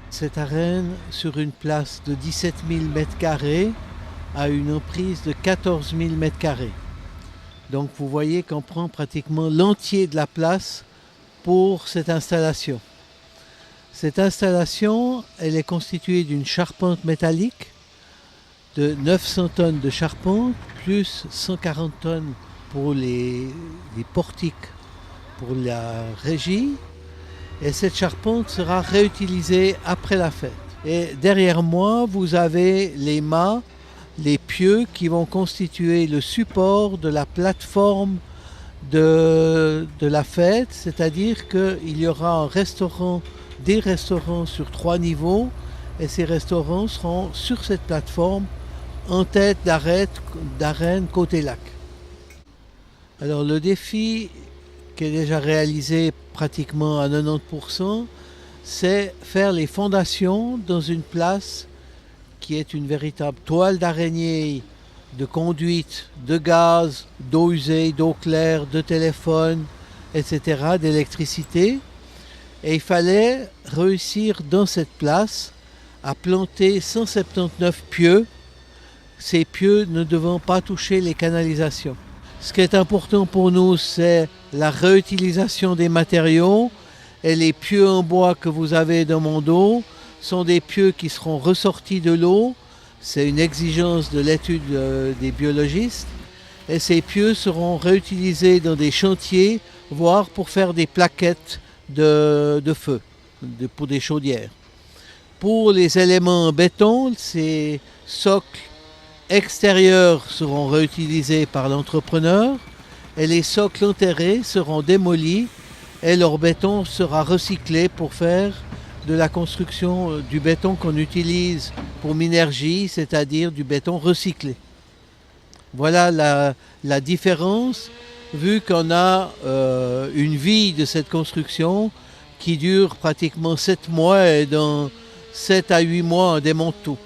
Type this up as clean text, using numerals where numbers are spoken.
Cette arène, sur une place de 17 000 m², a une emprise de 14 000 m². Donc vous voyez qu'on prend pratiquement l'entier de la place pour cette installation. Cette installation, elle est constituée d'une charpente métallique de 900 tonnes de charpente, plus 140 tonnes pour les portiques, pour la régie. Et cette charpente sera réutilisée après la fête. Et derrière moi, vous avez les mâts, les pieux qui vont constituer le support de la plateforme de la fête, c'est-à-dire qu'il y aura un restaurant, des restaurants sur 3 niveaux, et ces restaurants seront sur cette plateforme en tête d'arène côté lac. Alors le défi qui est déjà réalisé pratiquement à 90%, c'est faire les fondations dans une place qui est une véritable toile d'araignée de conduite, de gaz, d'eau usée, d'eau claire, de téléphone, etc., d'électricité. Et il fallait réussir dans cette place à planter 179 pieux, ces pieux ne devant pas toucher les canalisations. Ce qui est important pour nous, c'est la réutilisation des matériaux, et les pieux en bois que vous avez dans mon dos sont des pieux qui seront ressortis de l'eau. C'est une exigence de l'étude des biologistes. Et ces pieux seront réutilisés dans des chantiers, voire pour faire des plaquettes de feu, pour des chaudières. Pour les éléments en béton, ces socles extérieurs seront réutilisés par l'entrepreneur et les socles enterrés seront démolis et leur béton sera recyclé pour faire de la construction du béton qu'on utilise pour Minergie, c'est-à-dire du béton recyclé. Voilà la différence, vu qu'on a une vie de cette construction qui dure pratiquement 7 mois et dans 7 à 8 mois on démonte tout.